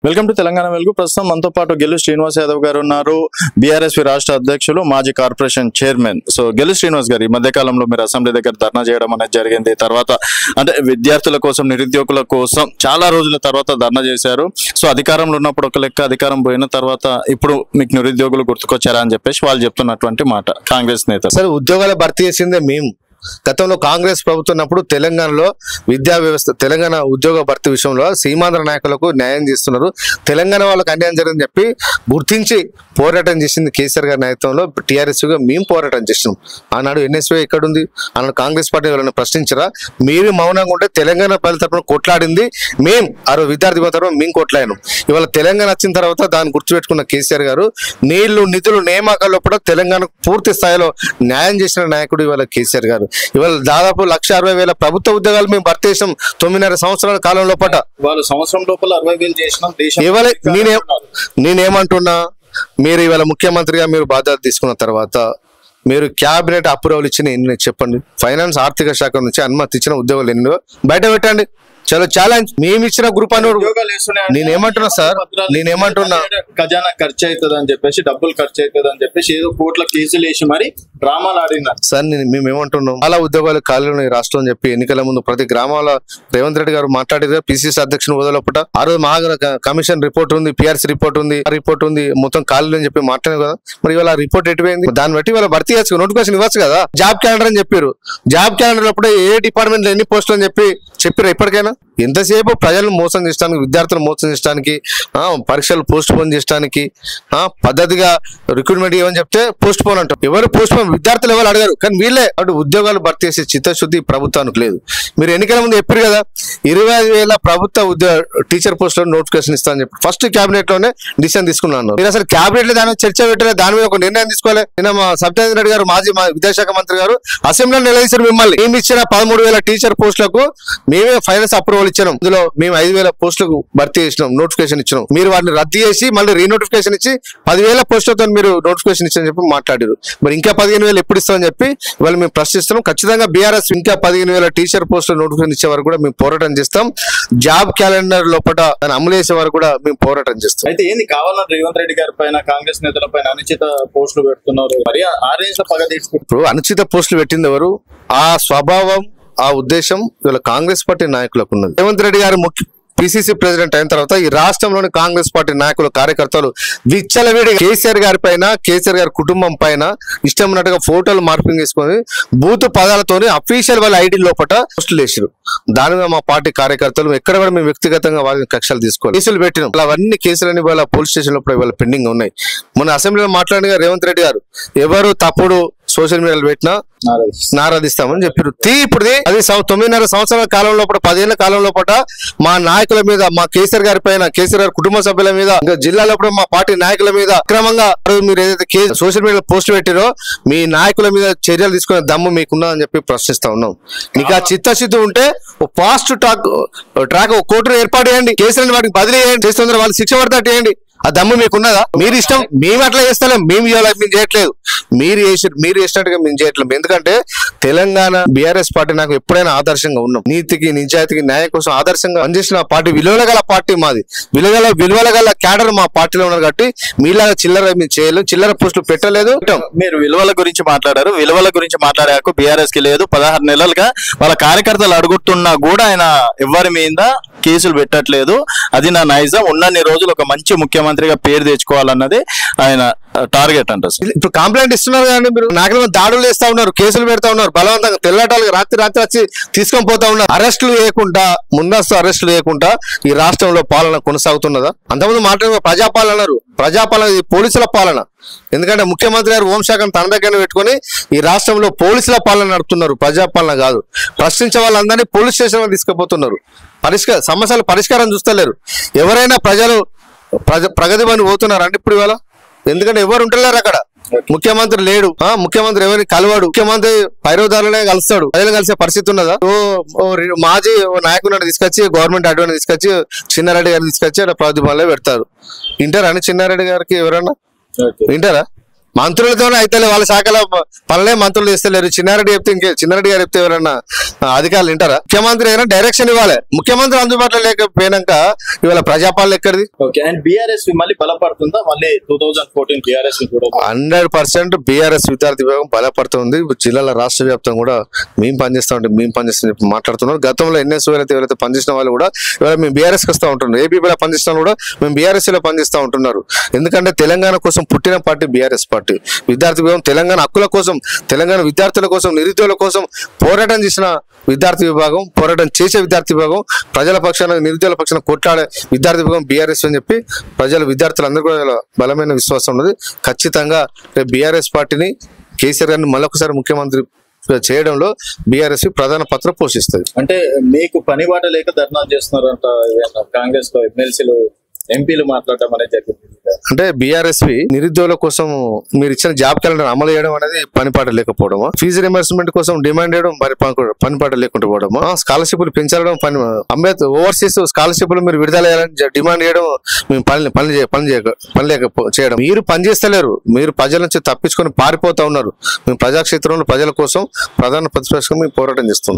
Welcome to Telangana వెలుగు. ప్రస్తుతం మనతో పాటు గెల్లు శ్రీనివాస్ యాదవ్ గారు ఉన్నారు, బీఆర్ఎస్పీ రాష్ట్ర అధ్యక్షులు, మాజీ corporation chairman. So Gellu Srinivas గారు, ఈ మధ్య కాలంలో మీరు అసెంబ్లీ దగ్గర ధర్నా చేయడం అనేది జరిగింది. తర్వాత అంటే విద్యార్థుల కోసం, నిరుద్యోగుల కోసం చాలా రోజుల తర్వాత ధర్నా చేశారు. సో అధికారంలో ఉన్నప్పుడు ఒక లెక్క, అధికారం పోయిన తర్వాత ఇప్పుడు మీకు నిరుద్యోగులు గుర్తుకొచ్చారా అని చెప్పేసి వాళ్ళు చెప్తున్నటువంటి మాట కాంగ్రెస్ నేత. సరే, ఉద్యోగాలు భర్తీ చేసిందే మేము. గతంలో కాంగ్రెస్ ప్రభుత్వం ఉన్నప్పుడు తెలంగాణలో విద్యా వ్యవస్థ, తెలంగాణ ఉద్యోగ భర్తీ విషయంలో సీమాంధ్ర నాయకులకు న్యాయం చేస్తున్నారు, తెలంగాణ వాళ్ళకి అన్యాయం జరిగిందని చెప్పి గుర్తించి పోరాటం చేసింది కేసీఆర్ గారి నాయకత్వంలో. టీఆర్ఎస్గా మేము పోరాటం చేసినాం. ఆనాడు ఎన్ఎస్వై ఎక్కడుంది? ఆనాడు కాంగ్రెస్ పార్టీ వాళ్ళని ప్రశ్నించరా? మీరు మౌనంగా ఉంటే తెలంగాణ ప్రజల తరఫున కొట్లాడింది మేము, విద్యార్థి తరఫున మేము కొట్లాడినాం. ఇవాళ తెలంగాణ వచ్చిన తర్వాత దాన్ని గుర్తుపెట్టుకున్న కేసీఆర్ గారు నీళ్లు, నిధులు, నియామకాల్లో కూడా తెలంగాణకు పూర్తి స్థాయిలో న్యాయం చేసిన నాయకుడు ఇవాళ కేసీఆర్ గారు. ఇవాళ దాదాపు 1,60,000 ప్రభుత్వ ఉద్యోగాలు మేము భర్తీ చేసాం 9.5 సంవత్సరాల కాలం లోపల. వాళ్ళు సంవత్సరం లోపల 60,000 చేసినాం. ఇవాళ నేనేమంటున్నా, మీరు ఇవాళ ముఖ్యమంత్రిగా మీరు బాధ్యత తీసుకున్న తర్వాత మీరు క్యాబినెట్ అప్రూవల్ ఇచ్చిన ఎన్ని చెప్పండి? ఫైనాన్స్ ఆర్థిక శాఖ నుంచి అనుమతి ఇచ్చిన ఉద్యోగాలు ఎన్నో బయట పెట్టండి. చలో ఛాలెంజ్. మేము ఇచ్చిన గ్రూప్ అని నేనేమంటున్నా సార్, నేనేమంటున్నా ఖజానా ఖర్చు అవుతుంది అని చెప్పేసి, డబ్బులు ఖర్చు అవుతుంది అని చెప్పేసి ఏదో కోట్ల కేసులు వేసి మరి డ్రామాలు ఆడినారు సార్. మేము ఏమంటున్నాం, చాలా ఉద్యోగాలు ఖాళీ ఉన్నాయి రాష్ట్రం అని చెప్పి ఎన్నికల ముందు ప్రతి గ్రామాల రేవంత్ రెడ్డి గారు మాట్లాడేది. పిసిసి అధ్యక్షుని వదలపట ఆ రోజు మా కమిషన్ రిపోర్ట్ ఉంది, పిఆర్సీ రిపోర్ట్ ఉంది, మొత్తం ఖాళీ అని చెప్పి మాట్లాడారు కదా. మరి ఇవాళ రిపోర్ట్ ఎటువైంది? దాన్ని బట్టి ఇవాళ భర్తీ చేయొచ్చు, నోటిఫికేషన్ ఇవ్వచ్చు కదా. జాబ్ క్యాలెండర్ అని చెప్పారు. జాబ్ క్యాలెండర్ అప్పుడు ఏ డిపార్ట్మెంట్ లో ఎన్ని పోస్టులు అని చెప్పారు ఎప్పటికైనా? ఎంతసేపు ప్రజలను మోసం చేయడానికి, విద్యార్థులను మోసం చేయడానికి, పరీక్షలు పోస్ట్ పోన్ చేయడానికి, పద్ధతిగా రిక్రూట్మెంట్ ఏమని చెప్తే పోస్ట్ పోన్ అంటారు. ఎవరు పోస్ట్ పోన్? విద్యార్థులు ఎవరు అడగారు, కానీ వీళ్ళే అటు ఉద్యోగాలు భర్తీ చేసే చిత్తశుద్ధి ప్రభుత్వానికి లేదు. మీరు ఎన్నికల ముందు చెప్పారు కదా 25,000 ప్రభుత్వ టీచర్ పోస్టులను నోటిఫికేషన్ ఇస్తామని చెప్పి ఫస్ట్ క్యాబినెట్ లోనే డిసిషన్ తీసుకున్నాను. మీరు అసలు క్యాబినెట్ లో దాని మీద చర్చ పెట్టలేదు, దాని మీద ఒక నిర్ణయం తీసుకోవాలి. నిన్న మా సత్యేంద్ర రెడ్డి గారు, మాజీ విద్యాశాఖ మంత్రి గారు అసెంబ్లీలో నిలదీశారు మిమ్మల్ని. మేము ఇచ్చిన 13,000 టీచర్ పోస్టులకు మేమే ఫైనాన్స్ అప్రూవల్ ఇచ్చినాం. ఇందులో మేము 5,000 పోస్టులకు భర్తీ చేసినాం, నోటిఫికేషన్ ఇచ్చినాం. మీరు వాటిని రద్దు చేసి మళ్ళీ రీనోటిఫికేషన్ ఇచ్చి 10,000 పోస్టులతో మీరు నోటిఫికేషన్ ఇచ్చని చెప్పి మాట్లాడారు. మరి ఇంకా 15,000 ఎప్పుడు ఇస్తామని చెప్పి వాళ్ళు మేము ప్రశ్నిస్తున్నాం. ఖచ్చితంగా బీఆర్ఎస్ ఇంకా 15,000 టీచర్ పోస్టులు నోటిఫికేషన్ ఇచ్చే వరకు కూడా మేము పోరాటం చేస్తాం. జాబ్ క్యాలెండర్ లోపల దాన్ని అమలు చేసే వరకు కూడా మేము పోరాటం చేస్తాం. అయితే ఏంది కావాలని రేవంత్ రెడ్డి గారి పైన, కాంగ్రెస్ నేతల పైన అనుచిత పోస్టులు పెడుతున్నారు? మరి ఆ రేంజ్ లో పగ తీసుకుంటారు. ఇప్పుడు అనుచిత పోస్టులు పెట్టింది ఎవరు? ఆ స్వభావం, ఆ ఉద్దేశం ఇవాళ కాంగ్రెస్ పార్టీ నాయకులకు ఉన్నది. రేవంత్ రెడ్డి గారు పిసిసి ప్రెసిడెంట్ అయిన తర్వాత ఈ రాష్ట్రంలోని కాంగ్రెస్ పార్టీ నాయకులు, కార్యకర్తలు విచ్చలవిడి కేసీఆర్ గారి పైన, కేసీఆర్ గారి కుటుంబం పైన ఇష్టం ఉన్నట్టుగా ఫోటోలు మార్పింగ్ చేసుకొని బూత్ పదాలతోని అఫీషియల్ వాళ్ళ ఐడి లోపల పోస్టులు వేసారు. దాని మీద మా పార్టీ కార్యకర్తలు ఎక్కడ కూడా మేము వ్యక్తిగతంగా వాళ్ళని కక్షలు తీసుకోవాలి, కేసులు పెట్టినాం. అవన్నీ కేసులని వాళ్ళ పోలీస్ స్టేషన్ లో ఇవాళ పెండింగ్ ఉన్నాయి. మొన్న అసెంబ్లీలో మాట్లాడిన రేవంత్ రెడ్డి గారు ఎవరు తప్పుడు సోషల్ మీడియాలో పెట్టినా నారాధిస్తామని చెప్పారు. ఇప్పుడు అది 9.5 సంవత్సరాల కాలం లోపల, 10 ఏళ్ల కాలం లోపల మా నాయకుల మీద, మా కేసీఆర్ గారి పైన, కేసీఆర్ గారి కుటుంబ సభ్యుల మీద, ఇంకా జిల్లాలో మా పార్టీ నాయకుల మీద అక్రమంగా మీరు ఏదైతే సోషల్ మీడియాలో పోస్ట్ పెట్టారో మీ నాయకుల మీద చర్యలు తీసుకునే దమ్ము మీకున్నదని చెప్పి ప్రశ్నిస్తా ఉన్నాం. మీకు ఆ చిత్తశుద్ధి ఉంటే ఫాస్ట్ ట్రాక్ కోర్టును ఏర్పాటు చేయండి, కేసులను వాటికి బదిలీ చేయండి, చేస్తున్న వాళ్ళు శిక్ష పడతాటు చేయండి. ఆ దమ్ము మీకున్నదా? మీరు ఇష్టం, మేము అట్లా చేస్తలేం, మేము చేయట్లేదు, మీరు చేసినట్టుగా మేము చేయట్లేదు. ఎందుకంటే తెలంగాణ బీఆర్ఎస్ పార్టీ నాకు ఎప్పుడైనా ఆదర్శంగా ఉన్నాం. నీతికి, నిజాయితీకి, న్యాయం కోసం ఆదర్శంగా పనిచేసిన పార్టీ, విలువల గల పార్టీ మాది. విలువల గల క్యాడర్ మా పార్టీలో ఉన్నారు కాబట్టి మీలాగా చిల్లర మేము చేయలేదు, చిల్లర పోస్టులు పెట్టలేదు. మీరు విలువల గురించి మాట్లాడారు. విలువల గురించి మాట్లాడాక బీఆర్ఎస్ కి లేదు, 16 నెలలుగా వాళ్ళ కార్యకర్తలు అడుగుతున్నా కూడా ఆయన ఎవరి మీద కేసులు పెట్టట్లేదు. అది నా నైజం. ఉన్నన్ని రోజులు ఒక మంచి ముఖ్యమంత్రిగా పేరు తెచ్చుకోవాలన్నది ఆయన టార్గెట్ అంట. ఇప్పుడు కంప్లైంట్ ఇస్తున్నారు కానీ మీరు నాకేమో దాడులు చేస్తా ఉన్నారు, కేసులు పెడతా ఉన్నారు, బలవంతంగా తెల్లటాలు రాత్రి వచ్చి తీసుకొని పోతా ఉన్నారు. అరెస్టులు చేయకుండా, ముందస్తు అరెస్టులు చేయకుండా ఈ రాష్ట్రంలో పాలన కొనసాగుతున్నదా? అంతకుముందు మాట్లాడే ప్రజాపాలన అన్నారు. ప్రజాపాలన ఇది పోలీసుల పాలన. ఎందుకంటే ముఖ్యమంత్రి గారు హోంశాఖను తన దగ్గర పెట్టుకుని ఈ రాష్ట్రంలో పోలీసుల పాలన నడుపుతున్నారు, ప్రజాపాలన కాదు. ప్రశ్నించే వాళ్ళందరినీ పోలీస్ స్టేషన్ తీసుకుపోతున్నారు. సమస్యల పరిష్కారం చూస్తలేరు. ఎవరైనా ప్రగతి పని పోతున్నారు అంటే ఇప్పుడు ఇవాళ, ఎందుకంటే ఎవరు ఉంటలేరు అక్కడ. ముఖ్యమంత్రి లేడు, ముఖ్యమంత్రి ఎవరిని కలవాడు, ముఖ్యమంత్రి పైరోదారులనే కలుస్తాడు, ప్రజలు కలిసే పరిస్థితి ఉన్నదా? మాజీ నాయకుడిని తీసుకొచ్చి, గవర్నమెంట్ అడ్వాన్ని తీసుకొచ్చి, చిన్నారెడ్డి గారిని తీసుకొచ్చి అక్కడ ప్రతిభలో పెడతారు. వింటారా అని చిన్నారెడ్డి గారికి ఎవరన్నా వింటారా? మంత్రులతోనే అయితే వాళ్ళ శాఖల పనులే మంత్రులు చేస్తలేరు. చిన్నారెడ్డి చెప్తే చిన్నారెడ్డి గారు చెప్తే ఎవరన్నా అధికారులు వింటారా? ముఖ్యమంత్రి ఏదైనా డైరెక్షన్ ఇవ్వాలి. ముఖ్యమంత్రి అందుబాటులో లేకపోయినాక ఇవాళ ప్రజాపాలన ఎక్కడిది? ఓకే, అండ్ బీఆర్ఎస్ మళ్ళీ బలపడుతుందా? మళ్ళీ 2014 బీఆర్ఎస్ 100% బీఆర్ఎస్ విద్యార్థి విభాగం బలపడుతుంది. జిల్లాల రాష్ట్ర వ్యాప్తంగా కూడా మేము పనిచేస్తాం మాట్లాడుతున్నారు. గతంలో ఎన్ఎస్ ఎవరైతే పనిచేసిన వాళ్ళు కూడా ఇవాళ మేము బీఆర్ఎస్కి వస్తూ ఉంటున్నారు. ఏపీలో పనిచేసిన కూడా మేము బీఆర్ఎస్ లో పనిచేస్తూ ఉంటున్నారు. ఎందుకంటే తెలంగాణ కోసం పుట్టిన పార్టీ బీఆర్ఎస్ పార్టీ. విద్యార్థి విభాగం తెలంగాణ హక్కుల కోసం, తెలంగాణ విద్యార్థుల కోసం, నిరుద్యోగుల కోసం పోరాటం చేసిన విద్యార్థి విభాగం, పోరాటం చేసే విద్యార్థి విభాగం, ప్రజల పక్షాన నిరుద్యోగుల పక్షాన కొట్లాడే విద్యార్థి విభాగం బీఆర్ఎస్ అని చెప్పి విద్యార్థులందరూ కూడా బలమైన విశ్వాసం ఉన్నది. ఖచ్చితంగా బీఆర్ఎస్ పార్టీని కేసీఆర్ గారిని మళ్ళొకసారి ముఖ్యమంత్రి చేయడంలో బీఆర్ఎస్ ప్రధాన పాత్ర పోషిస్తుంది. అంటే మీకు పని బాట లేక ధర్నాలు చేస్తున్నారంట కాంగ్రెస్ లో ఎమ్మెల్సీలు ఎంపీలు మాట్లాడటం అనేది జరిగింది. అంటే బీఆర్ఎస్ నిరుద్యోగుల కోసం మీరు ఇచ్చిన జాబ్ క్యాలెండర్ అమలు చేయడం అనేది పనిపాట లేకపోవడమా, ఫీజు రియంబర్స్మెంట్ కోసం డిమాండ్ చేయడం పనిపాట లేకుండా పోవడమా, స్కాలర్షిప్లు పెంచడం అంబేద్కర్ ఓవర్సీస్ స్కాలర్షిప్లు మీరు విడుదల చేయాలని డిమాండ్ చేయడం, మేము పని చేయడం. మీరు పనిచేస్తలేరు, మీరు ప్రజల నుంచి తప్పించుకొని పారిపోతా ఉన్నారు. మేము ప్రజాక్షేత్రంలో ప్రజల కోసం ప్రధాన ప్రతిపక్షంగా మేము పోరాటం చేస్తున్నాం.